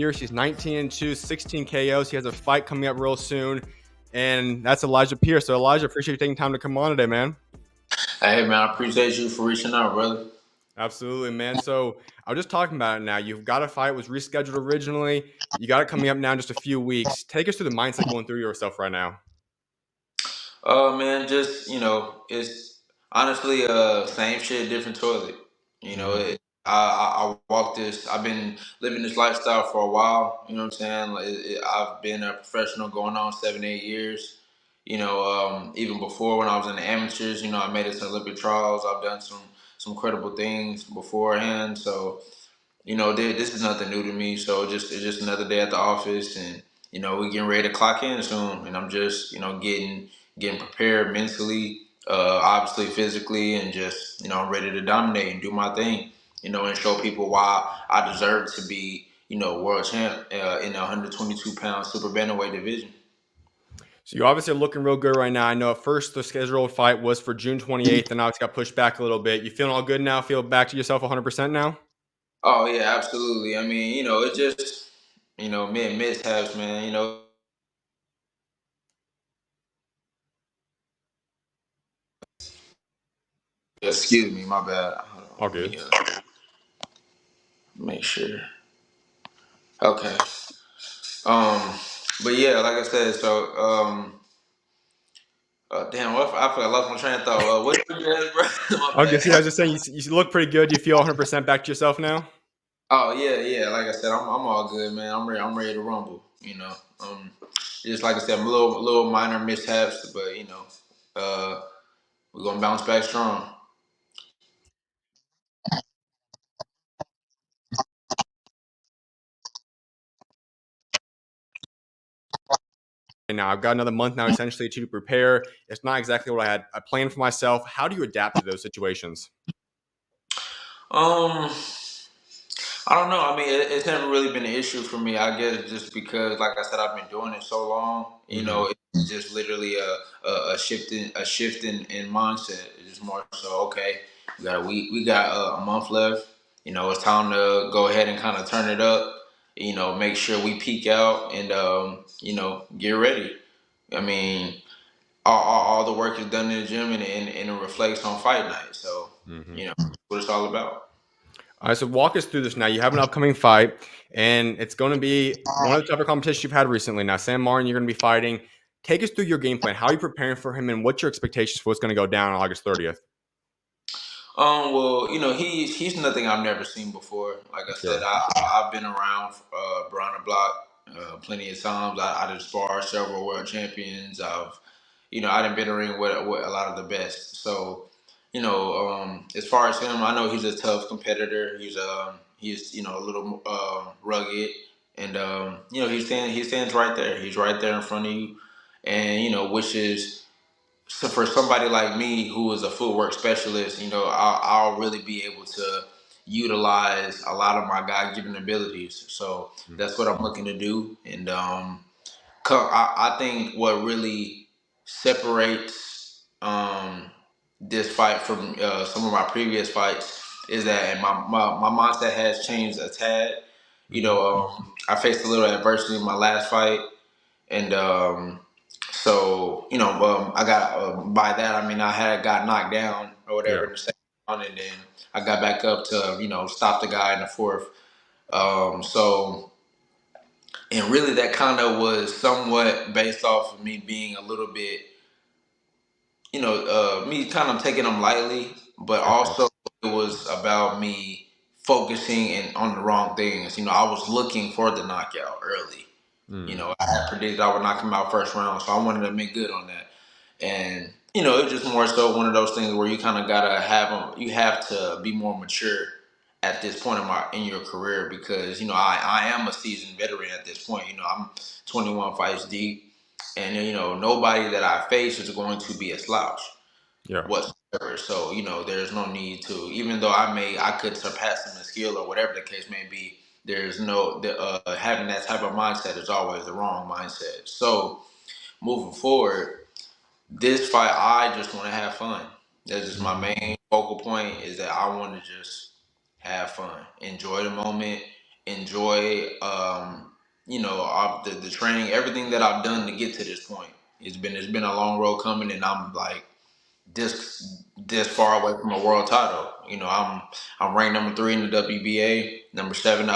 years. He's 19-2, 16 KOs. He has a fight coming up real soon, and that's Elijah Pierce. So, Elijah, appreciate you taking time to come on today, man. Hey, man, I appreciate you for reaching out, brother. Absolutely, man. So, I was just talking about it now. You've got a fight, was rescheduled originally. You got it coming up now in just a few weeks. Take us through the mindset going through yourself right now. Man, just it's honestly same shit, different toilet. You know, Mm-hmm. I walk this. I've been living this lifestyle for a while. You know what I'm saying? I've been a professional going on 7, 8 years. Even before when I was in the amateurs, I made it to Olympic trials. I've done some credible things beforehand. So this is nothing new to me. So it's just another day at the office, and we getting ready to clock in soon, and I'm just getting prepared mentally, obviously physically, and just I'm ready to dominate and do my thing, and show people why I deserve to be world champ in the 122-pound super bantamweight division. So you obviously are looking real good right now. I know at first the scheduled fight was for June 28th, and now it's got pushed back a little bit. You feeling all good now? Feel back to yourself 100% now? Oh yeah, absolutely. I mean, it just mishaps, man. Excuse me, my bad. Hold on, All let me good. make sure. Okay. Um, but yeah, like I said, so damn, I feel like I lost my train of thought. What you ask, bro? My I guess, yeah, I bad. was just saying, you look pretty good. You feel 100% back to yourself now? Oh yeah, yeah. Like I said, I'm all good, man. I'm ready. I'm ready to rumble. Just like I said, I'm little minor mishaps, but uh, we're gonna bounce back strong. And now I've got another month now essentially to prepare. It's not exactly what I had planned for myself. How do you adapt to those situations? Um, I don't know. I mean, it's never really been an issue for me. I guess just because, like I said, I've been doing it so long. Mm-hmm. It's just literally a shift in mindset. It's just more so okay. We got a week. We got a month left. It's time to go ahead and kind of turn it up. Make sure we peak out and get ready. I mean, all the work is done in the gym and it reflects on fight night. So Mm-hmm. what it's all about. All right, so walk us through this now. You have an upcoming fight, and it's going to be one of the tougher competitions you've had recently. Now, Sam Martin, you're going to be fighting. Take us through your game plan. How are you preparing for him, and what's your expectations for what's going to go down on August 30th? Well, he's nothing I've never seen before. Like I said, Sure. I've been around Brown and Block plenty of times. I did spar several world champions. I done been in the ring with a lot of the best. So, as far as him, I know he's a tough competitor. He's a little rugged, and he stands right there. He's right there in front of you, and which is so for somebody like me who is a footwork specialist, I'll really be able to utilize a lot of my God-given abilities. So that's what I'm looking to do. And I think what really separates this fight from some of my previous fights is that my mindset has changed a tad. Mm-hmm. I faced a little adversity in my last fight, and so I got by that I mean I had got knocked down or whatever Yeah. in the second round, and then I got back up to stop the guy in the fourth. So and really that kind of was somewhat based off of me being a little bit me kind of taking them lightly, but Okay. also it was about me focusing on the wrong things. I was looking for the knockout early. Mm. I had predicted I would knock him out first round, so I wanted to make good on that. And it was just more so one of those things where you kind of gotta have them. You have to be more mature at this point in your career because I am a seasoned veteran at this point. I'm 21 fights deep, and nobody that I face is going to be a slouch Yeah. whatsoever. So there's no need to. Even though I could surpass them in skill or whatever the case may be. There's no having that type of mindset is always the wrong mindset. So moving forward, this fight I just want to have fun. That's just my Mm-hmm. main focal point is that I want to just have fun, enjoy the moment, enjoy, the training, everything that I've done to get to this point. It's been a long road coming, and I'm like this far away from a world title. I'm ranked number 3 in the WBA, number 7 in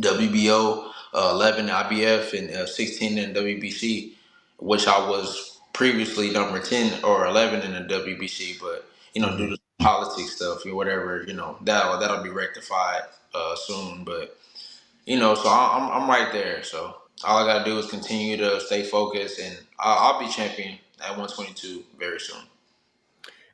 the WBO, 11 in IBF, and 16 in WBC, which I was previously number 10 or 11 in the WBC, but due to politics stuff or whatever, that'll be rectified soon. But so I'm right there. So all I gotta do is continue to stay focused, and I'll be champion at 122 very soon.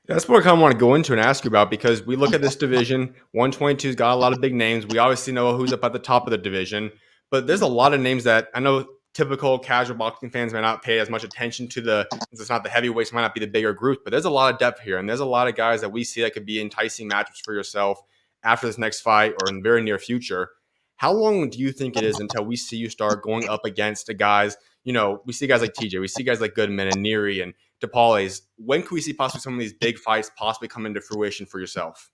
That's what I kind of want to go into and ask you about, because we look at this division. 122's got a lot of big names. We obviously know who's up at the top of the division, but there's a lot of names that I know typical casual boxing fans may not pay as much attention to. It's not the heavyweights, might not be the bigger groups, but there's a lot of depth here, and there's a lot of guys that we see that could be enticing matchups for yourself after this next fight or in the very near future. How long do you think it is until we see you start going up against the guys? We see guys like TJ, we see guys like Goodman and Neary and DePaules. When can we see possibly some of these big fights possibly come into fruition for yourself?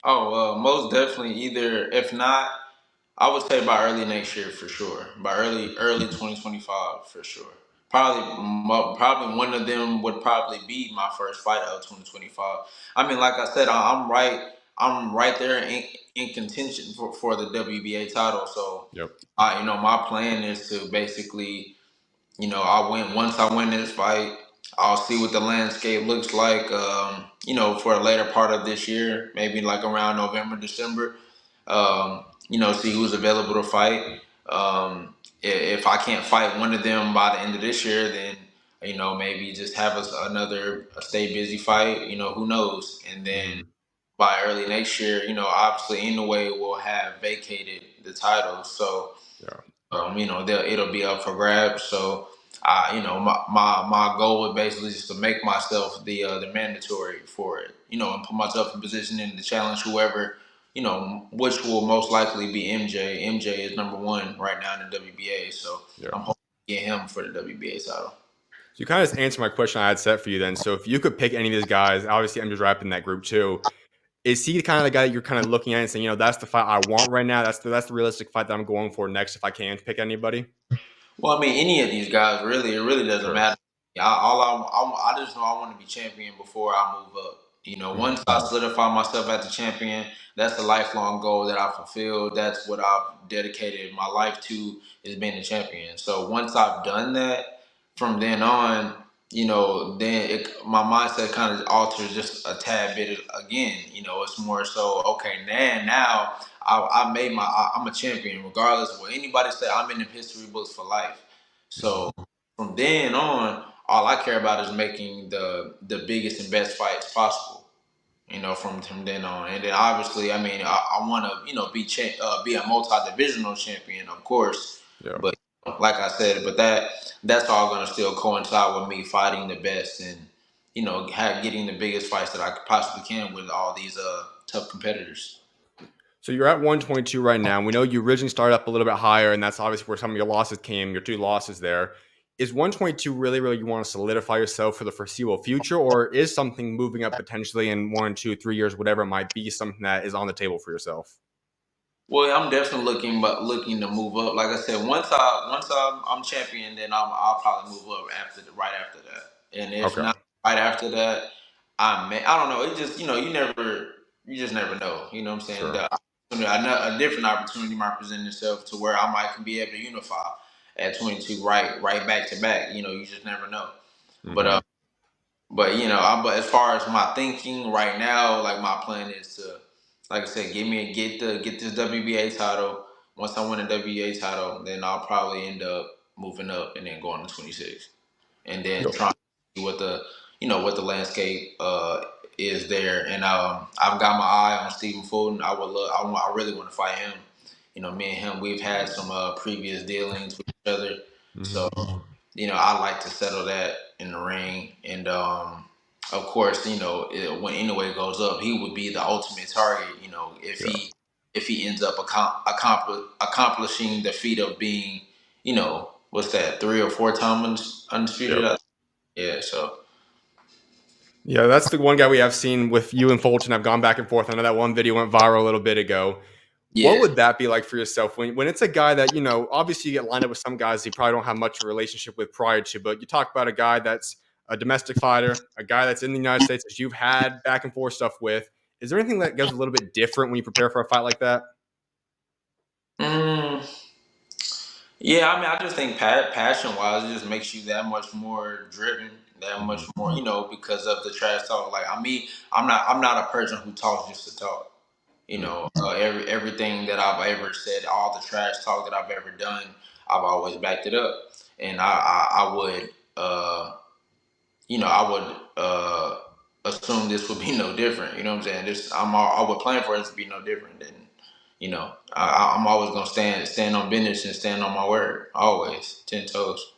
Oh, most definitely. Either if not, I would say by early next year for sure. By early 2025 for sure. Probably one of them would probably be my first fight of 2025. I mean, like I said, I'm right there in contention for the WBA title. So, Yep. my plan is to basically, once I win this fight, I'll see what the landscape looks like. For the later part of this year, maybe like around November, December. See who's available to fight. If I can't fight one of them by the end of this year, then maybe just have us another stay busy fight. Who knows? And then by early next year, obviously in the way we'll have vacated the title. So Yeah. it'll be up for grabs. So, my goal would basically just to make myself the mandatory for it, and put myself in position and to challenge whoever, which will most likely be MJ. MJ is number 1 right now in the WBA, so Yeah. I'm hoping to get him for the WBA title. So you kind of just answered my question I had set for you then. So if you could pick any of these guys, obviously I'm just wrapping in that group too. Is he the kind of the guy that you're kind of looking at and saying, that's the fight I want right now? That's the realistic fight that I'm going for next if I can pick anybody? Well, I mean, any of these guys, really, it really doesn't Sure. matter. I just know I want to be champion before I move up. Once I solidify myself as a champion, that's a lifelong goal that I fulfilled. That's what I've dedicated my life to, is being a champion. So once I've done that, from then on, then my mindset kind of alters just a tad bit again. It's more so, okay, now I'm a champion, regardless of what anybody say. I'm in the history books for life. So from then on, all I care about is making the biggest and best fights possible. From then on, and then obviously, I mean, I want to, be a multi-divisional champion, of course. Yeah. But like I said, that's all going to still coincide with me fighting the best and getting the biggest fights that I possibly can with all these tough competitors. So you're at 122 right now. We know you originally started up a little bit higher, and that's obviously where some of your losses came, your 2 losses there. Is 122 really, really you want to solidify yourself for the foreseeable future, or is something moving up potentially in 1, 2, 3 years, whatever it might be, something that is on the table for yourself? Well, I'm definitely looking to move up. Like I said, I'm champion, then I'll probably move up right after that. And if Okay. not right after that, I don't know. It just you just never know. You know what I'm saying? Sure. A different opportunity might present itself to where I might be able to unify at 22, right back to back. You just never know. But Mm-hmm. but as far as my thinking right now, like my plan is to, like I said, get this WBA title. Once I win a WBA title, then I'll probably end up moving up and then going to 26, and then Yep. trying to see what the landscape is there. And I've got my eye on Stephen Fulton. I really want to fight him. Me and him, we've had some previous dealings with each other, Mm-hmm. so I like to settle that in the ring. And of course, when anyway goes up, he would be the ultimate target. If Yeah. he ends up accomplishing the feat of being, what's that, 3 or 4 times undisputed? Yep. Yeah. So Yeah, that's the one guy we have seen with you and Fulton. I've gone back and forth. I know that one video went viral a little bit ago. What Yeah. would that be like for yourself when it's a guy that, obviously you get lined up with some guys you probably don't have much of a relationship with prior to, but you talk about a guy that's a domestic fighter, a guy that's in the United States that you've had back and forth stuff with. Is there anything that goes a little bit different when you prepare for a fight like that? Mm, yeah, I mean, I just think passion wise, it just makes you that much more driven, that much Mhm. more, because of the trash talk. Like, I mean, I'm not a person who talks just to talk. Yeah. Everything that I've ever said, all the trash talk that I've ever done, I've always backed it up, and I would, I would assume this would be no different. You know what I'm saying? I would plan for it to be no different. Than, I'm always gonna stand on business and stand on my word. Always 10 toes.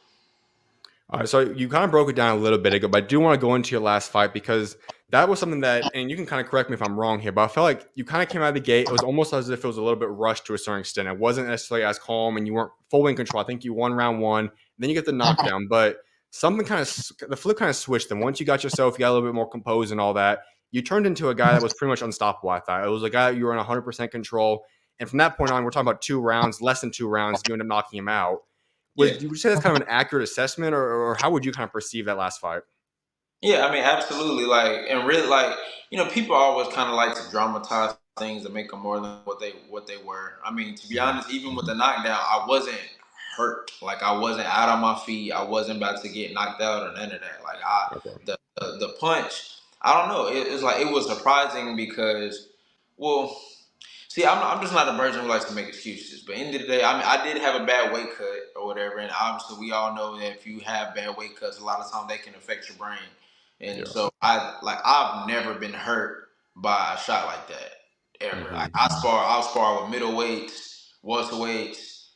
All right, so you kind of broke it down a little bit ago, but I do want to go into your last fight because that was something that, and you can kind of correct me if I'm wrong here, but I felt like you kind of came out of the gate. It was almost as if it was a little bit rushed to a certain extent. It wasn't necessarily as calm, and you weren't fully in control. I think you won round one, then you get the knockdown, but something kind of the flip kind of switched. And once you got yourself, you got a little bit more composed and all that. You turned into a guy that was pretty much unstoppable. I thought it was a guy that you were in 100% control, and from that point on, we're talking about 2 rounds, less than 2 rounds. You end up knocking him out. Yeah. Would you say that's kind of an accurate assessment, or how would you kind of perceive that last fight? Yeah, I mean, absolutely. Like, and really, like, people always kind of like to dramatize things and make them more than what they were. I mean, to be Mhm. honest, even with the knockdown, I wasn't hurt. Like, I wasn't out on my feet. I wasn't about to get knocked out or none of that. Like, Okay. the punch. I don't know. It's like it was surprising because, well, see, I'm just not a person who likes to make excuses. But end of the day, I mean, I did have a bad weight cut or whatever, and obviously we all know that if you have bad weight cuts, a lot of times they can affect your brain. And Yeah. so I've never been hurt by a shot like that ever. Like Mhm. I'll spar with middleweights, welterweights.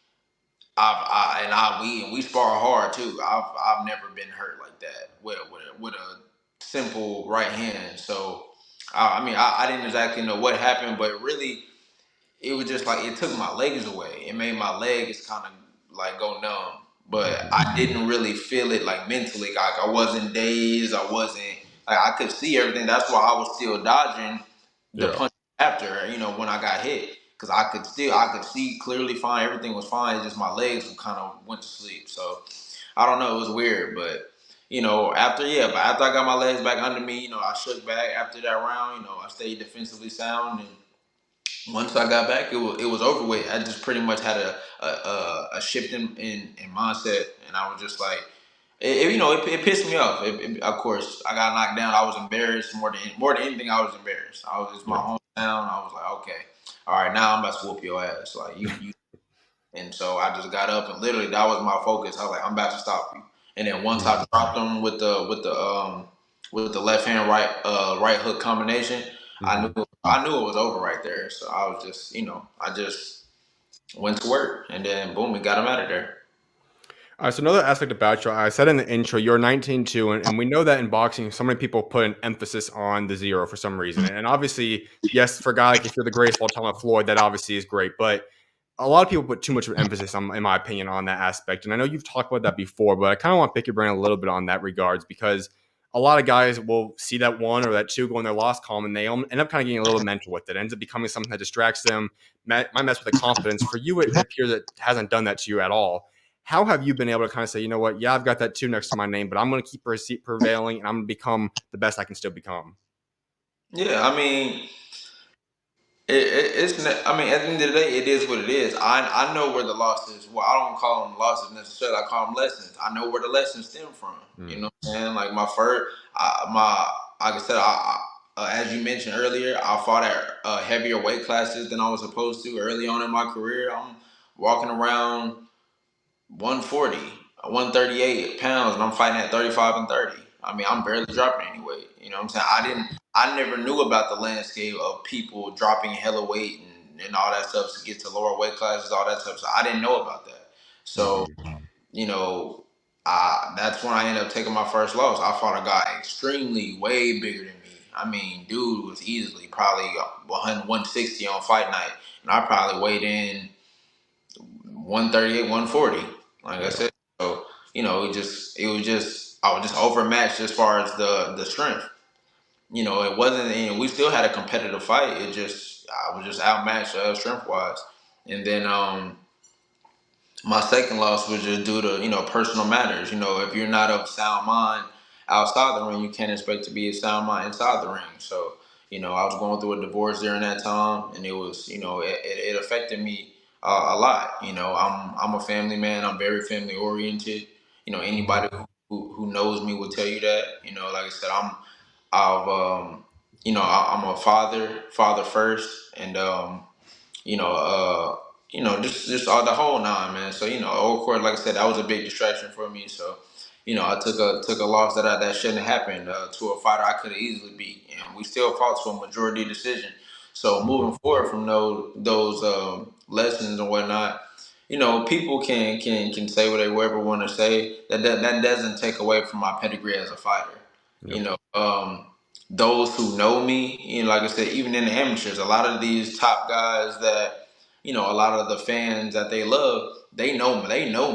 We spar hard too. I've never been hurt like that with a simple right hand. So I mean I didn't exactly know what happened, but really it was just like it took my legs away. It made my legs kind of like go numb. But Mhm. I didn't really feel it like mentally. Like I wasn't dazed. I wasn't like I could see everything. That's why I was still dodging the Yeah. punch after, when I got hit. Cause I could see clearly fine. Everything was fine. It's just my legs kind of went to sleep. So I don't know. It was weird, but after I got my legs back under me, I shook back after that round. I stayed defensively sound and once I got back, it was over with. I just pretty much had a shift in mindset, and I was just like, it pissed me off. Of course, I got knocked down. I was embarrassed more than anything. I was embarrassed. I was just my Yeah. hometown. I was like, okay, all right, now I'm about to whoop your ass. Like you. And so I just got up and literally that was my focus. I was like, I'm about to stop you. And then once I Mhm. dropped him with the left hand right hook combination, I Mhm. knew I knew it was over right there. So I was just I just went to work and then boom, we got him out of there. All right, so another aspect about you, I said in the intro, you're 19-2, and we know that in boxing, so many people put an emphasis on the zero for some reason. And obviously, yes, for a guy like if you're the greatest of all time, like Floyd, that obviously is great. But a lot of people put too much of an emphasis on, in my opinion, on that aspect. And I know you've talked about that before, but I kind of want to pick your brain a little bit on that regards because a lot of guys will see that one or that two go in their loss column, and they end up kind of getting a little mental with it. It ends up becoming something that distracts them, might mess with the confidence. For you, it appears it hasn't done that to you at all. How have you been able to kind of say, you know what? Yeah, I've got that two next to my name, but I'm going to keep prevailing and I'm going to become the best I can still become. Yeah, I mean, I mean, at the end of the day, it is what it is. I know where the losses. Well, I don't call them losses necessarily. I call them lessons. I know where the lessons stem from. You Mm, know what I'm saying? Like my first, like I said, as you mentioned earlier, I fought at heavier weight classes than I was supposed to early on in my career. I'm walking around 140, 138 pounds, and I'm fighting at 35 and 30. I mean, I'm barely dropping any weight. You know what I'm saying? I never knew about the landscape of people dropping hella weight and all that stuff to get to lower weight classes, all that stuff. So I didn't know about that. So, mhm, you know, that's when I ended up taking my first loss. I fought a guy extremely way bigger than me. I mean, dude was easily probably 100, 160 on fight night, and I probably weighed in 138, 140. Like I yeah. said, so it was just I was just overmatched as far as the strength. it wasn't. We still had a competitive fight. I was just outmatched strength wise, and then my second loss was just due to personal matters. If you're not of sound mind outside the ring, you can't expect to be a sound mind inside the ring. So I was going through a divorce during that time, and it was it affected me a lot. I'm a family man. I'm very family oriented. Anybody who knows me will tell you that. Like I said, I've I'm a father first, and you know, just all the whole nine, man. So of course, like I said, that was a big distraction for me. So I took a loss that shouldn't have happened to a fighter I could have easily beat, and we still fought to a majority decision. So moving forward from those lessons and whatnot, people can say whatever want to say. That doesn't take away from my pedigree as a fighter. Yep. You know, those who know me, like I said, even in the amateurs, a lot of these top guys that, a lot of the fans that they love, they know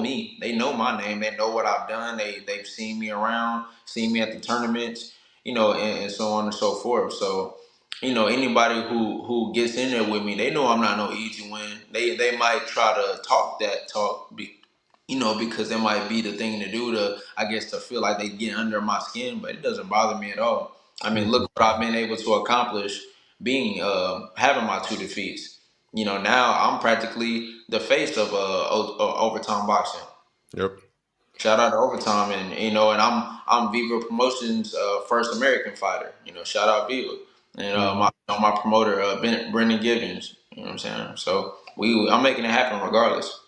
me. They know my name. They know what I've done. They've seen me around, seen me at the tournaments, and so on and so forth. So, anybody who gets in there with me, they know I'm not no easy win. They might try to talk that talk, because it might be the thing to do to, I guess, to feel like they get under my skin, but it doesn't bother me at all. I mean, look what I've been able to accomplish being having my two defeats. Now I'm practically the face of overtime boxing. Yep. Shout out to overtime, and I'm Viva Promotions first American fighter. Shout out Viva, and my promoter Brendan Gibbons. You know what I'm saying? So I'm making it happen regardless.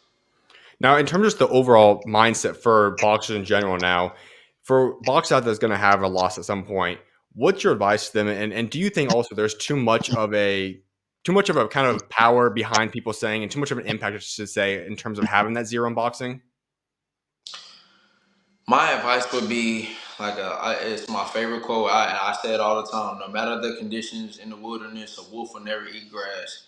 Now, in terms of the overall mindset for boxers in general, now for boxers out that's going to have a loss at some point, what's your advice to them? And do you think also there's too much of a kind of power behind people saying, and too much of an impact, I should say, in terms of having that zero in boxing? My advice would be it's my favorite quote. I say it all the time. No matter the conditions in the wilderness, a wolf will never eat grass.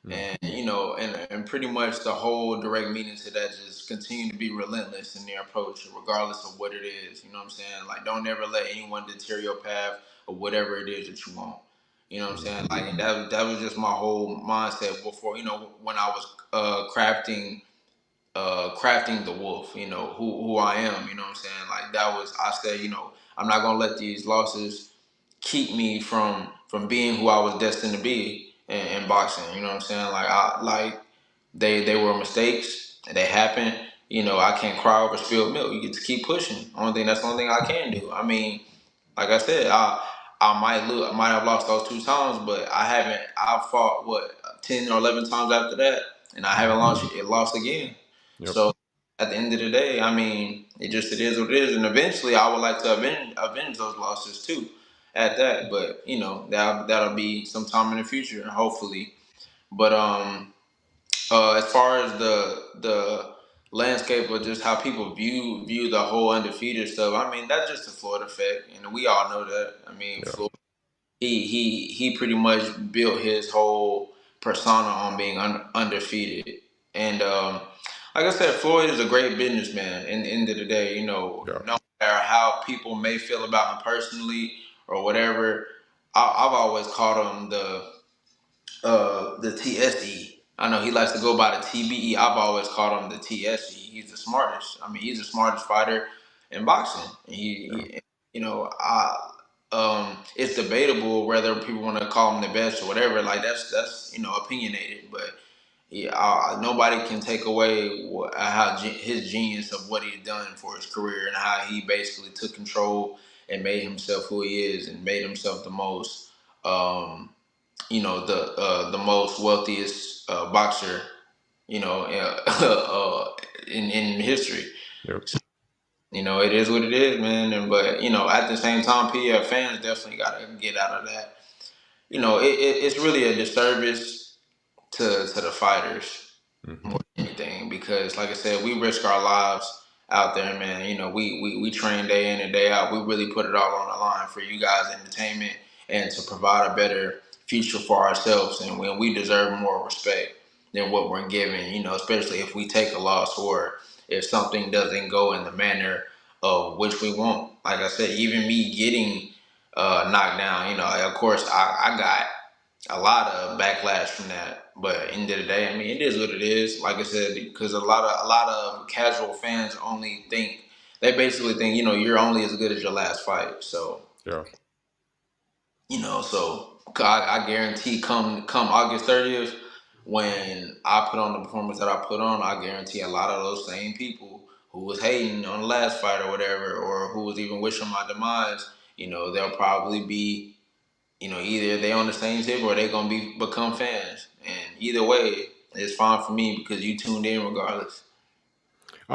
Mm. And and pretty much the whole direct meaning to that is continue to be relentless in their approach, regardless of what it is. You know what I'm saying? Like, don't ever let anyone deter your path or whatever it is that you want. You know what I'm saying? Like, and that was just my whole mindset before. When I was crafting the wolf, who I am, you know what I'm saying? Like, that was, I said, I'm not gonna let these losses keep me from being who I was destined to be in boxing. You know what I'm saying? They were mistakes, they happened. I can't cry over spilled milk. You get to keep pushing. That's the only thing I can do. I mean, like I said, I might have lost those two times, but I fought what 10 or 11 times after that, and I haven't lost again. Yep. So at the end of the day, I mean, it is what it is, and eventually I would like to avenge those losses too. At that, but that'll be sometime in the future, hopefully. But as far as the landscape of just how people view the whole undefeated stuff, I mean, that's just a Florida effect, and we all know that. I mean, Yeah. Florida, he pretty much built his whole persona on being undefeated, and like I said, Floyd is a great businessman. In the end of the day, Yeah. no matter how people may feel about him personally or whatever, I've always called him the TSE. I know he likes to go by the TBE. I've always called him the TSE. He's the smartest. I mean, he's the smartest fighter in boxing. Yeah. It's debatable whether people want to call him the best or whatever. Like, that's opinionated, but yeah, nobody can take away his genius of what he's done for his career and how he basically took control and made himself who he is and made himself the most. The most wealthiest boxer, in history. Yep. It is what it is, man. But at the same time, PF fans definitely got to get out of that. It's really a disservice to the fighters Hmm. more than anything, because, like I said, we risk our lives out there, man. We train day in and day out. We really put it all on the line for you guys' entertainment and to provide a better future for ourselves. And when we deserve more respect than what we're given, especially if we take a loss or if something doesn't go in the manner of which we want. Like I said, even me getting knocked down. You know, of course, I got a lot of backlash from that. But at the end of the day, I mean, it is what it is. Like I said, because a lot of casual fans only think they basically think, you know, you're only as good as your last fight. So Yeah. you know, so I guarantee come August 30th, when I put on the performance that I put on, I guarantee a lot of those same people who was hating on the last fight or whatever, or who was even wishing my demise, you know, they'll probably be, you know, either they on the same tip or they gonna become fans. And either way, it's fine for me because you tuned in regardless.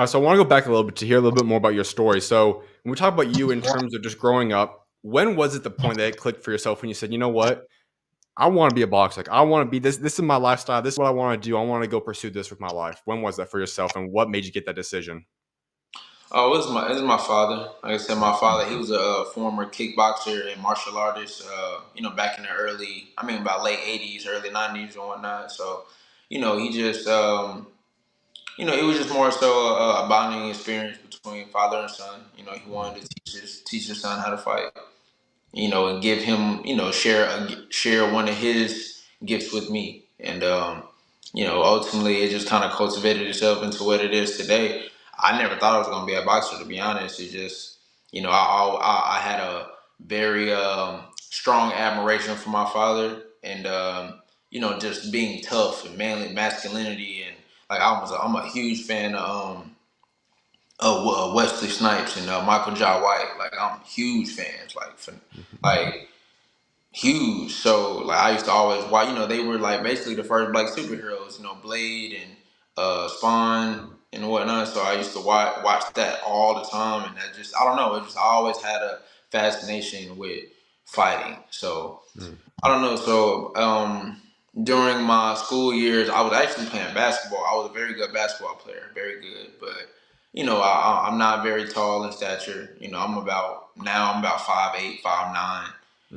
So I want to go back a little bit to hear a little bit more about your story. So when we talk about you in terms of just growing up, when was it the point that it clicked for yourself when you said, you know what, I want to be a boxer. Like I want to be this. This is my lifestyle. This is what I want to do. I want to go pursue this with my life. When was that for yourself, and what made you get that decision? Oh, it was my father. Like I said, my father, he was a former kickboxer and martial artist. You know, back in the about late '80s, early '90s, and whatnot. So, you know, he just, you know, it was just more so a bonding experience between father and son. You know, he wanted to teach his son how to fight, you know, and give him, you know, share one of his gifts with me. And you know, ultimately it just kind of cultivated itself into what it is today. I never thought I was gonna be a boxer, to be honest. It just, you know, I had a very strong admiration for my father, and you know, just being tough and manly masculinity, and like I'm a huge fan of Wesley Snipes and Michael Jai White. Like I'm huge fans, like huge. So like I used to always watch. You know, they were like basically the first black superheroes. You know, Blade and Spawn and whatnot. So I used to watch that all the time, and that just I don't know. It just I always had a fascination with fighting. So Mm. I don't know. So during my school years, I was actually playing basketball. I was a very good basketball player, very good. But you know, I'm not very tall in stature. You know, I'm about 5'8", 5'9".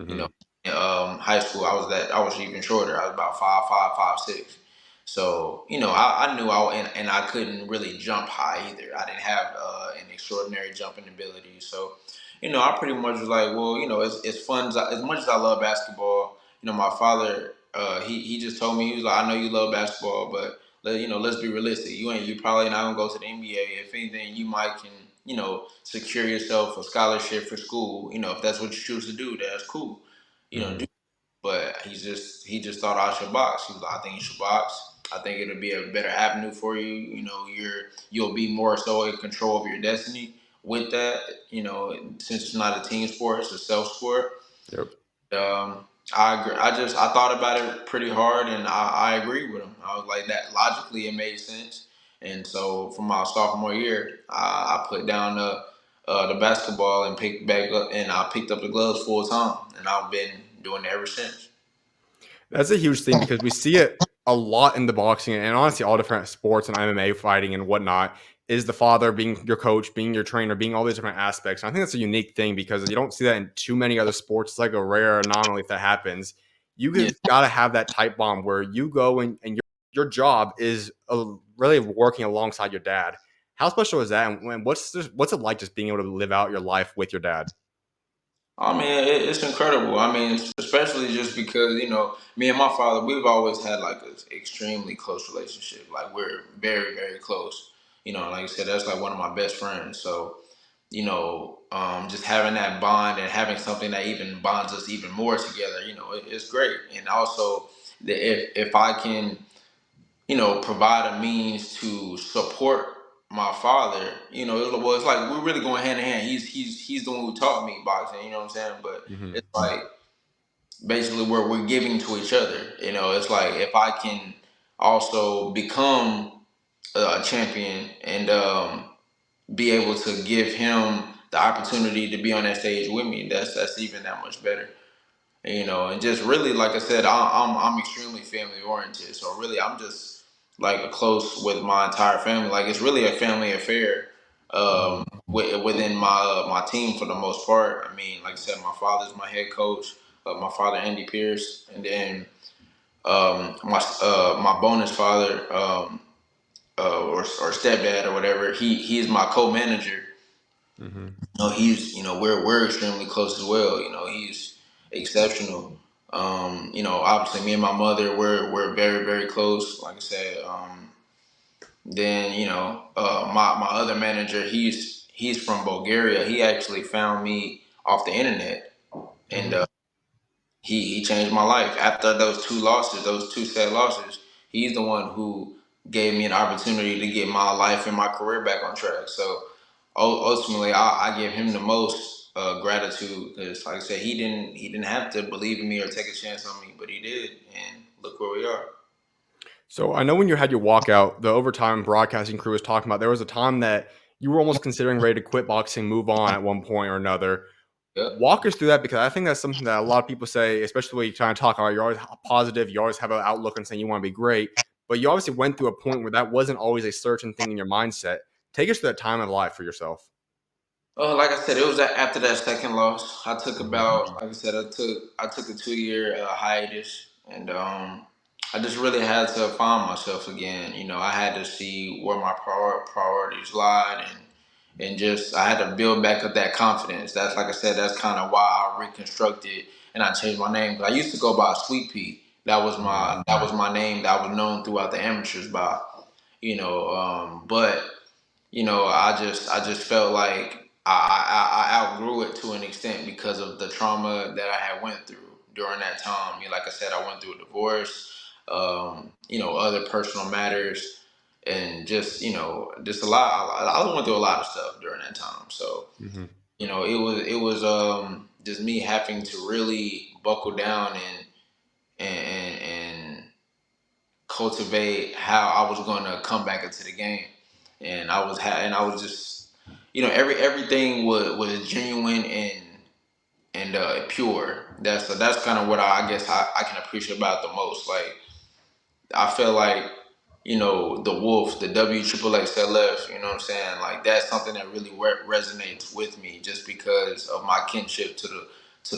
You know, Mm-hmm. in high school, I was even shorter. I was about 5'5", 5'6". So you know, I knew and I couldn't really jump high either. I didn't have an extraordinary jumping ability. So you know, I pretty much was like, well, you know, it's fun as much as I love basketball. You know, my father, he just told me, he was like, I know you love basketball, but you know, let's be realistic. You probably not gonna go to the NBA. If anything, you might can, you know, secure yourself a scholarship for school. You know, if that's what you choose to do, that's cool. You know, Mm-hmm. but he just thought I should box. He was like, I think you should box. I think it'll be a better avenue for you. You know, you'll be more so in control of your destiny with that. You know, since it's not a team sport, it's a self sport. Yep. I agree. I thought about it pretty hard, and I agree with him. I was like that logically, it made sense. And so for my sophomore year, I put down the basketball and picked back up, and I picked up the gloves full time, and I've been doing it ever since. That's a huge thing because we see it a lot in the boxing and honestly all different sports and MMA fighting and whatnot. Is the father being your coach, being your trainer, being all these different aspects. And I think that's a unique thing because you don't see that in too many other sports. It's like a rare anomaly if that happens. You Yeah. have got to have that type bond where you go and your job is really working alongside your dad. How special is that? And what's it like just being able to live out your life with your dad? I mean, it's incredible. I mean, especially just because, you know, me and my father, we've always had like an extremely close relationship. Like we're very, very close. You know, like I said, that's like one of my best friends. So, you know, just having that bond and having something that even bonds us even more together, you know, it's great. And also, if I can, you know, provide a means to support my father, you know, it's like we're really going hand in hand. He's the one who taught me boxing, you know what I'm saying? But Mm-hmm. it's like basically where we're giving to each other. You know, it's like if I can also become a champion and be able to give him the opportunity to be on that stage with me, that's even that much better. You know, and just really, like I said, I'm extremely family oriented. So really, I'm just like close with my entire family. Like it's really a family affair Mm-hmm. within my team for the most part. I mean, like I said, my father's my head coach. My father, Andy Pierce, and then my bonus father or stepdad or whatever. He's my co-manager. Mm-hmm. He's, we're extremely close as well. He's exceptional. Obviously, me and my mother, we're very, very close. Like I said, then my other manager, he's from Bulgaria. He actually found me off the internet, and Mm-hmm. he changed my life after those two losses, those two sad losses. He's the one who gave me an opportunity to get my life and my career back on track. So ultimately, I give him the most gratitude because, like I said, he didn't have to believe in me or take a chance on me, but he did, and look where we are. So I know when you had your walkout, the overtime broadcasting crew was talking about there was a time that you were almost considering ready to quit boxing, move on at one point or another. Yep. Walk us through that because I think that's something that a lot of people say, especially when you try to talk about you're always positive, you always have an outlook and saying you want to be great, but you obviously went through a point where that wasn't always a certain thing in your mindset. Take us to that time of life for yourself. Like I said, it was after that second loss. I took Mm-hmm. about, like I said, I took a 2 year hiatus, and I just really had to find myself again. I had to see where my priorities lied, and just I had to build back up that confidence. That's, like I said, that's kind of why I reconstructed and I changed my name. 'Cause I used to go by Sweet Pea. That was my name that I was known throughout the amateurs by. But I just felt like I outgrew it to an extent because of the trauma that I had went through during that time. Like I said, I went through a divorce, other personal matters, and just a lot. I went through a lot of stuff during that time. So Mm-hmm. it was just me having to really buckle down and cultivate how I was going to come back into the game, and I was just, everything was genuine and pure. That's kind of what I guess I can appreciate about it the most. Like, I feel like, the Wolf, the 𝐓𝐡𝐞 𝐖𝐗𝐗𝐗𝐋���, you know what I'm saying? Like, that's something that really resonates with me just because of my kinship to the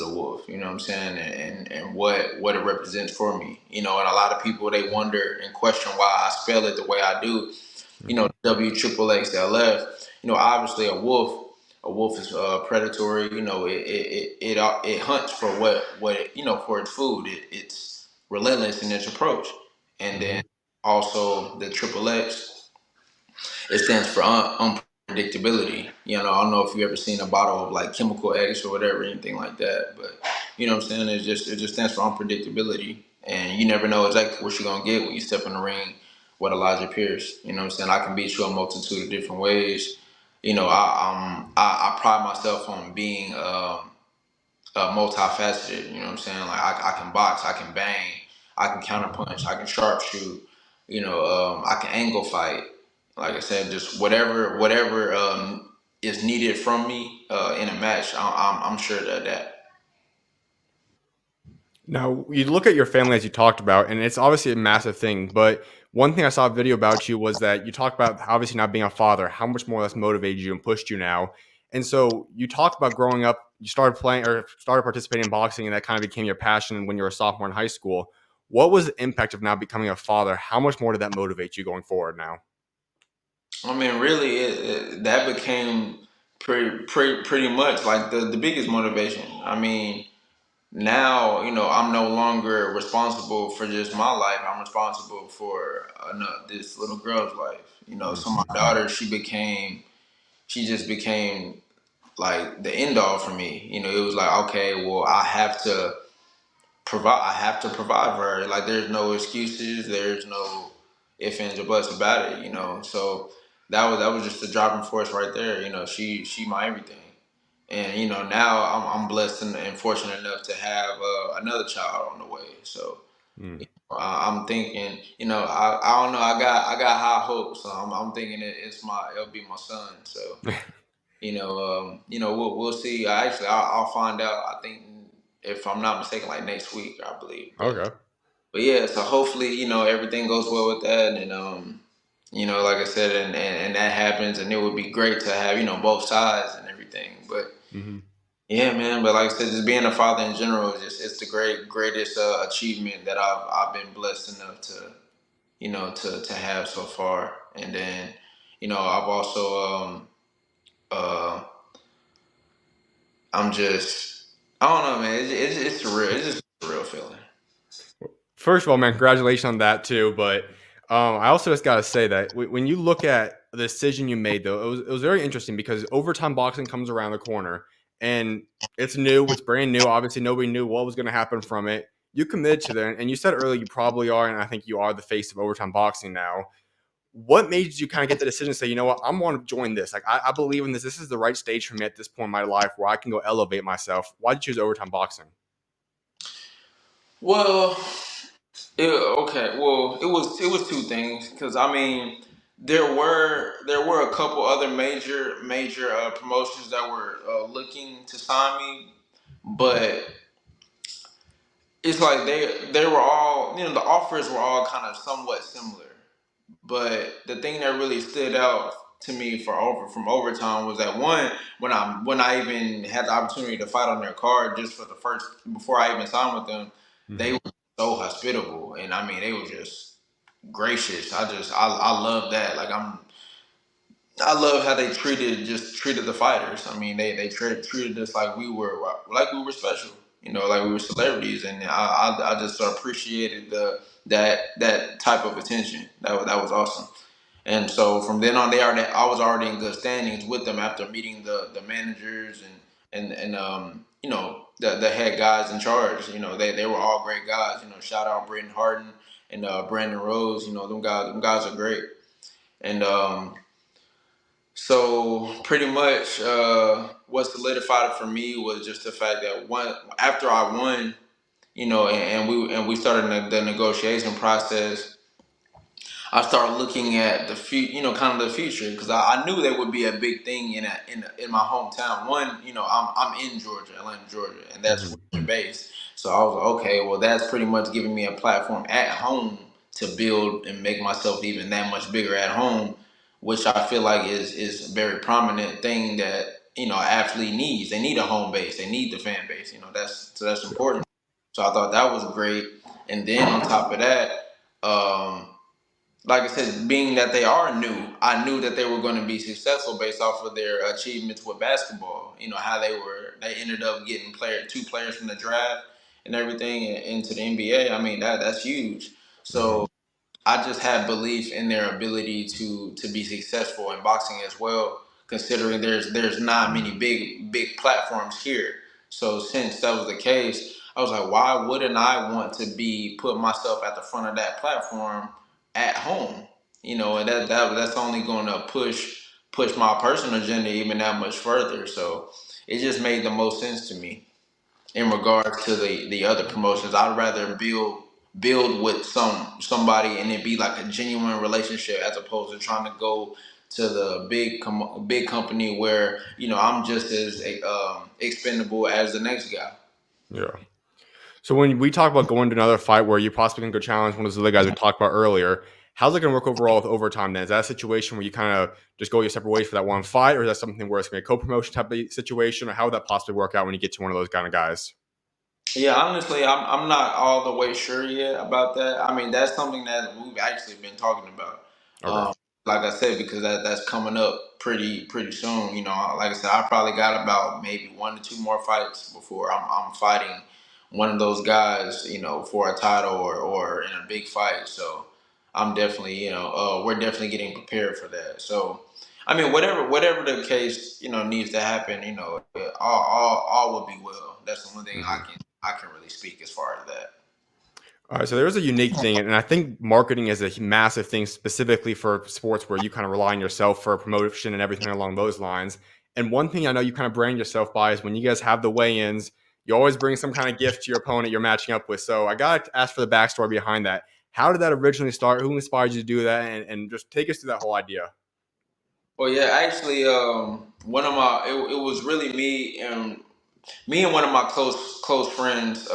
Wolf, you know what I'm saying? And what it represents for me. And a lot of people, they wonder and question why I spell it the way I do. Mm-hmm. 𝐓𝐡𝐞 𝐖𝐗𝐗𝐗𝐋���, I obviously a wolf is predatory. It hunts for for its food. It's relentless in its approach, and Mm-hmm. then also the triple X, it stands for unpredictability. I don't know if you ever seen a bottle of like Chemical X or whatever, anything like that, but you know what I'm saying. It just stands for unpredictability, and you never know exactly what you're gonna get when you step in the ring with Elijah Pierce. You know what I'm saying. I can beat you a multitude of different ways. I pride myself on being multifaceted. You know what I'm saying? Like, I can box, I can bang, I can counterpunch, I can sharpshoot. I can angle fight. Like I said, just whatever is needed from me in a match. I'm sure that. Now, you look at your family as you talked about, and it's obviously a massive thing. But one thing I saw a video about you was that you talked about obviously not being a father, how much more that's motivated you and pushed you now. And so you talked about growing up, you started playing or started participating in boxing, and that kind of became your passion when you were a sophomore in high school. What was the impact of now becoming a father? How much more did that motivate you going forward now? I mean, really, that became pretty much like the biggest motivation. I mean, now I'm no longer responsible for just my life. I'm responsible for this little girl's life. So my daughter, she just became like the end all for me. It was like, okay, well, I have to provide for her. Like, there's no excuses, there's no ifs ands or buts about it. So that was just the driving force right there. She my everything. And now I'm blessed and fortunate enough to have another child on the way. So Mm. I'm thinking, I don't know, I got high hopes. So I'm thinking it'll be my son. So we'll see. I'll find out. I think, if I'm not mistaken, like next week, I believe. But Okay. but yeah, so hopefully everything goes well with that, and like I said, and that happens, and it would be great to have both sides and everything. But Hmm. yeah, man. But like I said, just being a father in general is it's the greatest achievement that I've been blessed enough to to have so far. And then I've also I'm just, I don't know, man. It's surreal. It's just a real feeling. First of all, man, congratulations on that too. But I also just gotta say that when you look at the decision you made, though, it was very interesting because overtime boxing comes around the corner, and it's new, it's brand new. Obviously, nobody knew what was going to happen from it. You committed to that, and you said earlier you probably are, and I think you are the face of overtime boxing now. What made you kind of get the decision to say, you know what, I'm want to join this? Like, I believe in this. This is the right stage for me at this point in my life where I can go elevate myself. Why did you choose overtime boxing? Well, okay. Well, it was two things because I mean there were a couple other major promotions that were looking to sign me, but it's like they were all, the offers were all kind of somewhat similar. But the thing that really stood out to me from overtime was that one, when I even had the opportunity to fight on their card just for the first, before I even signed with them, they Mm-hmm. were so hospitable, and I mean they were just gracious. I love that. Like I love how they treated the fighters. I mean, treated us like we were special. Like we were celebrities, and I just appreciated that type of attention. That was awesome. And so from then on, I was already in good standings with them after meeting the managers and the head guys in charge. They were all great guys. Shout out Britton Harden and Brandon Rose. Them guys are great. And so pretty much, what solidified it for me was just the fact that after I won, and we started the negotiation process. I started looking at the kind of the future because I knew there would be a big thing in my hometown. One, I'm in Georgia, Atlanta, Georgia, and that's where Mm-hmm. we're based. So I was like, okay, well, that's pretty much giving me a platform at home to build and make myself even that much bigger at home, which I feel like is a very prominent thing that an athlete needs. They need a home base. They need the fan base. That's important. So I thought that was great. And then on top of that. Like I said, being that they are new, I knew that they were going to be successful based off of their achievements with basketball. How they ended up getting two players from the draft and everything into the NBA. I mean, that's huge. Mm-hmm. So I just had belief in their ability to be successful in boxing as well, considering there's not many big platforms here. So since that was the case, I was like, why wouldn't I want to put myself at the front of that platform at home? And that's only going to push my personal agenda even that much further. So it just made the most sense to me in regards to the other promotions. I'd rather build with somebody and it be like a genuine relationship as opposed to trying to go to the big company where I'm just as expendable as the next guy. Yeah. So when we talk about going to another fight where you possibly can go challenge one of those other guys we talked about earlier, how's it going to work overall with overtime then? Is that a situation where you kind of just go your separate ways for that one fight, or is that something where it's going to be a co-promotion type of situation, or how would that possibly work out when you get to one of those kind of guys? Yeah, honestly, I'm not all the way sure yet about that. I mean, that's something that we've actually been talking about. Okay. Like I said, because that's coming up pretty soon. Like I said, I probably got about maybe 1 to 2 more fights before I'm fighting one of those guys. For a title or in a big fight. So I'm definitely, we're definitely getting prepared for that. So. I mean, whatever the case, needs to happen, all will be well. That's the one thing I Mhm. can I can really speak as far as that. All right, so there's a unique thing, and I think marketing is a massive thing specifically for sports where you kind of rely on yourself for promotion and everything along those lines. And one thing I know you kind of brand yourself by is when you guys have the weigh-ins, you always bring some kind of gift to your opponent you're matching up with. So I got to ask for the backstory behind that. How did that originally start? Who inspired you to do that? And just take us through that whole idea. Well, yeah, actually, one of my it was really me and one of my close friends.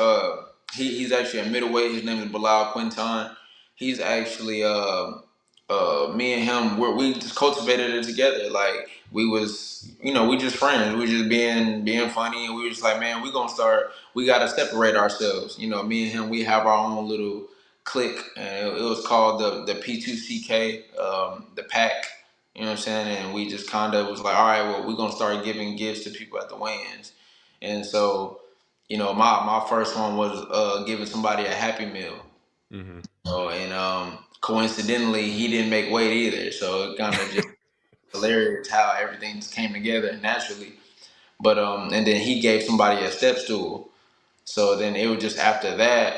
He's actually a middleweight. His name is Bilal Quinton. He's actually me and him. We just cultivated it together. Like we was, we just friends. We just being funny, and we were just like, man, we gonna start. We gotta separate ourselves. Me and him. We have our own little clique, and it was called the P2CK, the pack. You know what I'm saying? And we just kind of was like, all right, well, we're gonna start giving gifts to people at the weigh-ins. And so, my first one was giving somebody a Happy Meal. Mm-hmm. And coincidentally, he didn't make weight either. So it kind of just hilarious how everything just came together naturally. But and then he gave somebody a step stool. So then it was just after that,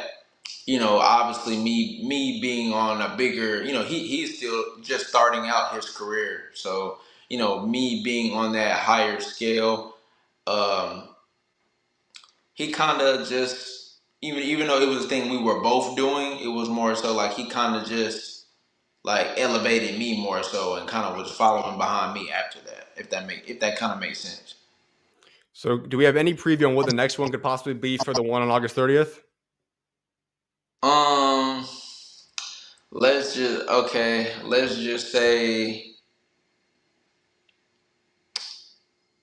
obviously me being on a bigger, he's still just starting out his career. So, me being on that higher scale, um, he kind of just even though it was a thing we were both doing, it was more so like he kind of just like elevated me more so and kind of was following behind me after that. If that kind of makes sense. So, do we have any preview on what the next one could possibly be for the one on August 30th? Um, let's just say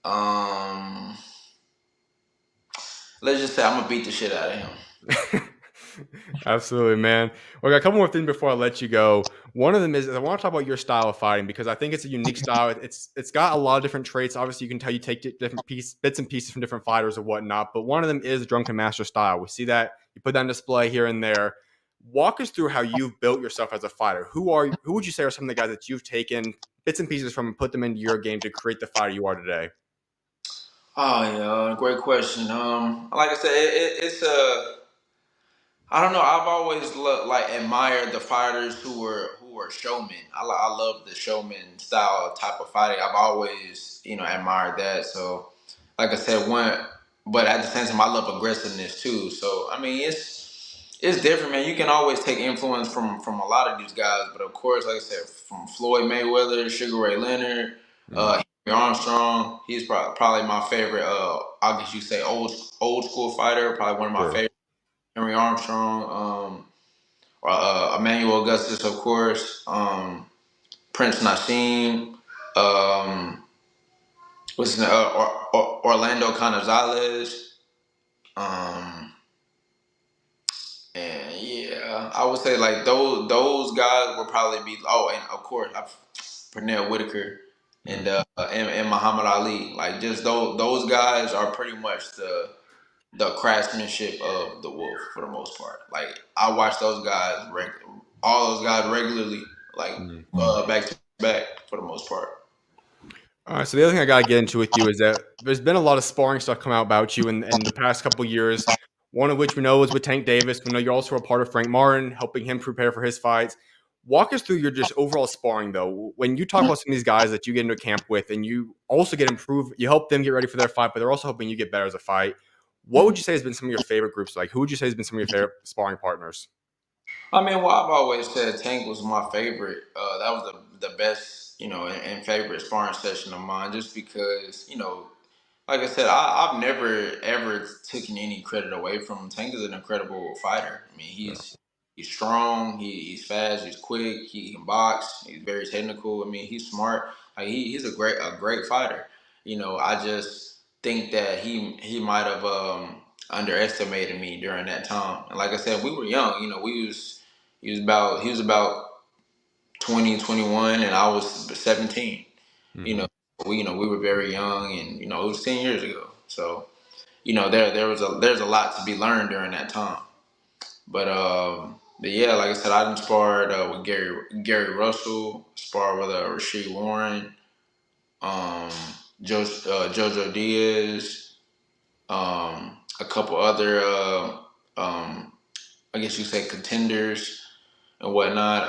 um let's just say I'm gonna beat the shit out of him. Absolutely, man. Well, I got a couple more things before I let you go. One of them is I want to talk about your style of fighting because I think it's a unique style. It's got a lot of different traits. Obviously, you can tell you take different bits and pieces from different fighters or whatnot. But one of them is drunken master style. We see that you put that on display here and there. Walk us through how you've built yourself as a fighter. Who would you say are some of the guys that you've taken bits and pieces from and put them into your game to create the fighter you are today? Oh yeah, great question. Like I said, it's a I don't know. I've always like admired the fighters who were showmen. I love the showman style type of fighting. I've always admired that. So, like I said, but at the same time, I love aggressiveness too. So I mean, it's different, man. You can always take influence from a lot of these guys, but of course, like I said, from Floyd Mayweather, Sugar Ray Leonard, Mm, Henry Armstrong. He's probably my favorite. I guess you say old school fighter. Probably one of my sure. favorite. Henry Armstrong, Emmanuel Augustus, of course, Prince Nassim, um, Orlando Canizales, um, and yeah, I would say like those guys would probably be. Oh, and of course, Pernell Whitaker Mm. and Muhammad Ali. Like just those guys are pretty much the craftsmanship of the Wolf for the most part. Like I watch those guys, all those guys regularly, like Mm. back to back for the most part. All right. So the other thing I got to get into with you is that there's been a lot of sparring stuff come out about you in the past couple of years. One of which we know is with Tank Davis. We know you're also a part of Frank Martin, helping him prepare for his fights. Walk us through your just overall sparring, though. When you talk about some of these guys that you get into camp with, and you also get improved, you help them get ready for their fight, but they're also helping you get better as a fight. What would you say has been some of your favorite groups? Like, who would you say has been some of your favorite sparring partners? I mean, well, I've always said Tank was my favorite. That was the best, and favorite sparring session of mine, just because, like I said, I've never ever taken any credit away from him. Tank is an incredible fighter. I mean, Yeah. he's strong, he's fast, he's quick, he can box, he's very technical. I mean, he's smart. Like he's a great fighter. I just think that he might have underestimated me during that time. And like I said, we were young. He was about 20, 21, and I was 17. You Hmm. know, we were very young, and it was 10 years ago. So there's a lot to be learned during that time. But yeah, like I said, I sparred with Gary Russell, sparred with Rasheed Warren, um, Jojo Diaz, a couple other I guess you say contenders and whatnot.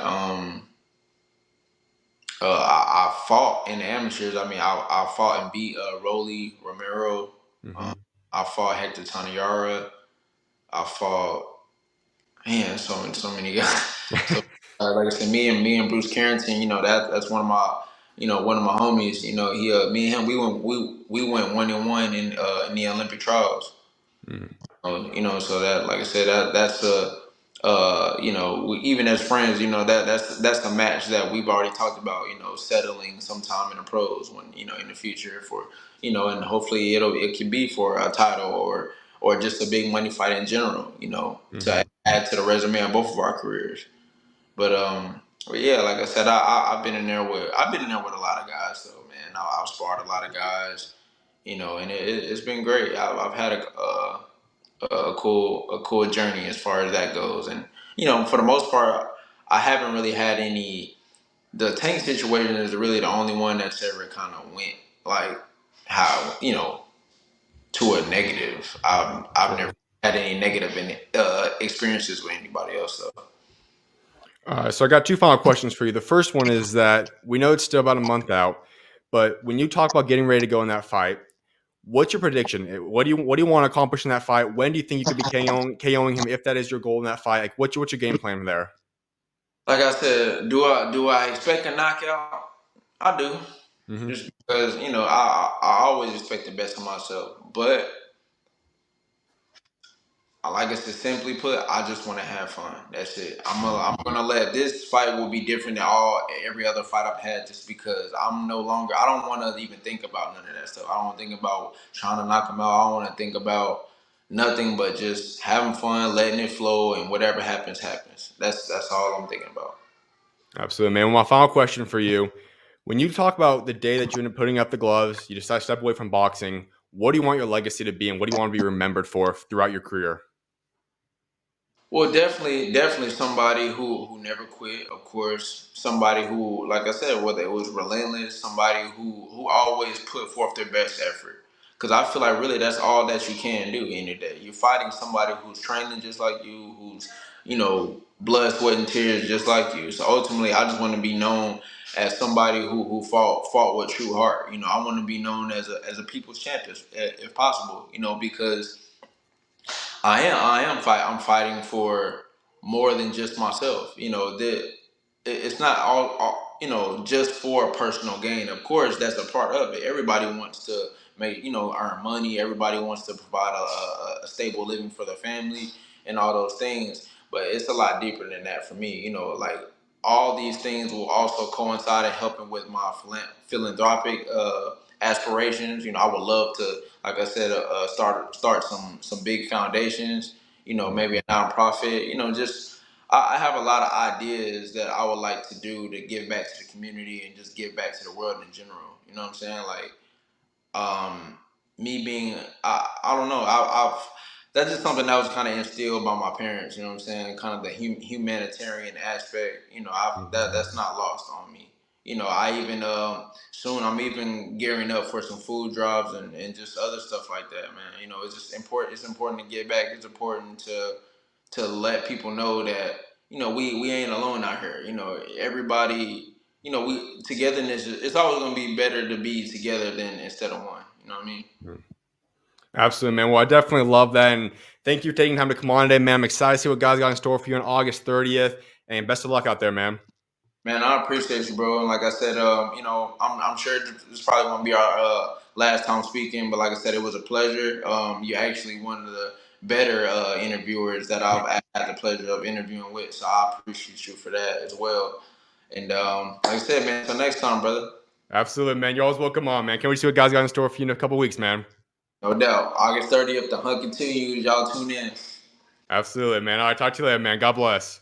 I fought in the amateurs. I mean, I fought and beat Rolly Romero. Um, Hmm. I fought Hector Tanayara. I fought so many guys. So like I said, me and Bruce Carrington. That's one of my homies. Me and him we went 1-1 in the Olympic trials. Hmm. So that, like I said, that's even as friends, that's the match that we've already talked about, settling sometime in the pros when, in the future for, and hopefully it could be for a title or just a big money fight in general, to Hmm. add to the resume of both of our careers. But yeah, like I said, I've been in there with a lot of guys though, man. I've sparred a lot of guys. And it's been great. I've had a cool journey as far as that goes, and for the most part, I haven't really had any. The tank situation is really the only one that's ever kind of went like how to a negative. I've never Absolutely. had any negative experiences with anybody else though. So I got two final questions for you. The first one is that we know it's still about a month out, but when you talk about getting ready to go in that fight, what's your prediction? What do you want to accomplish in that fight? When do you think you could be KOing him if that is your goal in that fight? Like what's your game plan there? Like I said, do I expect a knockout? I do, Hmm. just because I always expect the best of myself, but like I said, simply put, I just want to have fun. That's it. I'm gonna let this fight will be different than every other fight I've had, just because I'm no longer. I don't want to even think about none of that stuff. I don't want to think about trying to knock him out. I don't want to think about nothing but just having fun, letting it flow, and whatever happens, happens. That's all I'm thinking about. Absolutely, man. Well, my final question for you: when you talk about the day that you end up putting up the gloves, you decide to step away from boxing. What do you want your legacy to be, and what do you want to be remembered for throughout your career? Well, definitely somebody who never quit. Of course, somebody who, like I said, whether it was relentless, somebody who always put forth their best effort. Because I feel like really that's all that you can do in the day. You're fighting somebody who's training just like you, who's blood, sweat, and tears just like you. So ultimately, I just want to be known as somebody who fought with true heart. I want to be known as a people's champion, if possible. Because I'm fighting for more than just myself. It's not all just for personal gain. Of course, that's a part of it. Everybody wants to earn money. Everybody wants to provide a stable living for their family and all those things. But it's a lot deeper than that for me. Like all these things will also coincide in helping with my philanthropic aspirations. I would love to, like I said, start some big foundations. Maybe a nonprofit. Just I have a lot of ideas that I would like to do to give back to the community and just give back to the world in general. You know what I'm saying? Like me being I don't know I've that's just something that was kind of instilled by my parents. You know what I'm saying? Kind of the humanitarian aspect. That's not lost on me. I even soon I'm even gearing up for some food drives and just other stuff like that, man. It's just important. It's important to give back. It's important to let people know that we ain't alone out here. Everybody. We togetherness. It's always gonna be better to be together than instead of one. You know what I mean? Absolutely, man. Well, I definitely love that. And thank you for taking time to come on today, man. I'm excited to see what God's got in store for you on August 30th. And best of luck out there, man. Man, I appreciate you, bro. And like I said, I'm sure this probably won't be our last time speaking, but like I said, it was a pleasure. You're actually one of the better interviewers that I've had the pleasure of interviewing with, so I appreciate you for that as well. And like I said, man, until next time, brother. Absolutely, man. You're always welcome on, man. Can't wait to see what God's got in store for you in a couple weeks, man. No doubt. August 30th, the hunt continues. Y'all tune in. Absolutely, man. All right, talk to you later, man. God bless.